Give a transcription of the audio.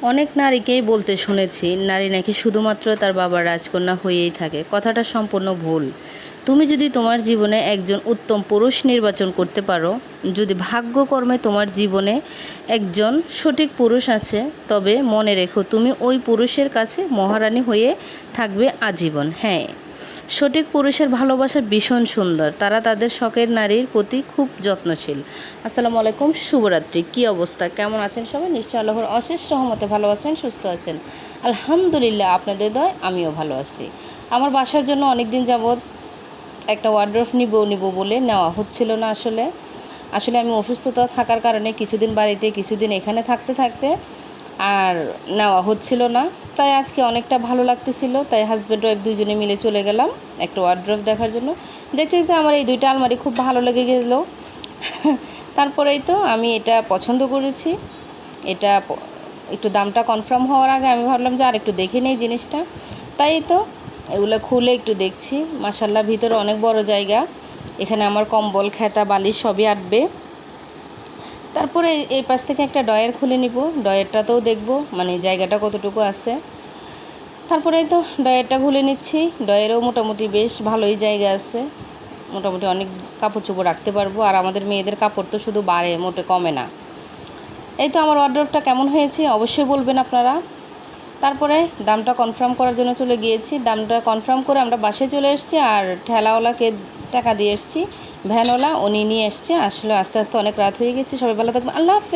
অনেক নারীকেই বলতে শুনেছি নারী নাকি শুধুমাত্র তার বাবার রাজকন্যা হয়েই থাকে। কথাটা সম্পূর্ণ ভুল। তুমি যদি তোমার জীবনে একজন উত্তম পুরুষ নির্বাচন করতে পারো, যদি ভাগ্যকর্মে তোমার জীবনে একজন সঠিক পুরুষ আছে, তবে মনে রেখো তুমি ওই পুরুষের কাছে মহারানী হয়ে থাকবে আজীবন। হ্যাঁ, সঠিক পুরুষের ভালোবাসা ভীষণ সুন্দর। তারা তাদের শখের নারীর প্রতি খুব যত্নশীল। আসসালামু আলাইকুম, শুভরাত্রি। কী অবস্থা, কেমন আছেন সবাই? নিশ্চয় আল্লাহর অশেষ রহমতে ভালো আছেন, সুস্থ আছেন। আলহামদুলিল্লাহ, আপনাদের দয় আমিও ভালো আছি। আমার বাসার জন্য অনেক দিন যাবৎ একটা ওয়ার্ড্রোব নিব বলে নেওয়া হচ্ছিল না। আসলে আমি অসুস্থতা থাকার কারণে কিছুদিন বাড়িতে কিছুদিন এখানে থাকতে আর নেওয়া হচ্ছিল না। তাই আজকে অনেকটা ভালো লাগতেছিল, তাই হাজব্যান্ড ওয়াইফ দুজনে মিলে চলে গেলাম একটা ওয়ার্ড্রোব দেখার জন্য। দেখতে দেখতে আমার এই দুইটা আলমারি খুব ভালো লেগে গেল। তারপরেই তো আমি এটা পছন্দ করেছি। এটা একটু দামটা কনফার্ম হওয়ার আগে আমি ভাবলাম যে আর একটু দেখে নেই জিনিসটা। তাই তো এগুলো খুলে একটু দেখছি। মাশাআল্লাহ, ভিতরে অনেক বড় জায়গা। এখানে আমার কম্বল, খেতা, বালিশ সবই আটবে। তারপরে এই পাশ থেকে একটা ডয়ার খুলে নিব, ডয়ারটাতেও দেখব মানে জায়গাটা কতটুকু আছে। তারপরে তো ডয়ারটা খুলে নিচ্ছি। ডয়ারেও মোটামুটি বেশ ভালোই জায়গা আছে, মোটামুটি অনেক কাপড় চোপড় রাখতে পারবো। আর আমাদের মেয়েদের কাপড় তো শুধু বাড়ে, মোটে কমে না। এই তো আমার ওয়ার্ড্রোবটা কেমন হয়েছে অবশ্যই বলবেন আপনারা। তারপরে দামটা কনফার্ম করার জন্য চলে গিয়েছি। দামটা কনফার্ম করে আমরা বাসায় চলে এসেছি। আর ঠেলাওয়ালাকে টাকা দিয়ে এসেছি, ভ্যানওয়ালা উনি নিয়ে এসছে। আসলে আস্তে আস্তে অনেক রাত হয়ে গেছে। সবাই ভালো থাকবেন, আল্লাহ হাফেজ।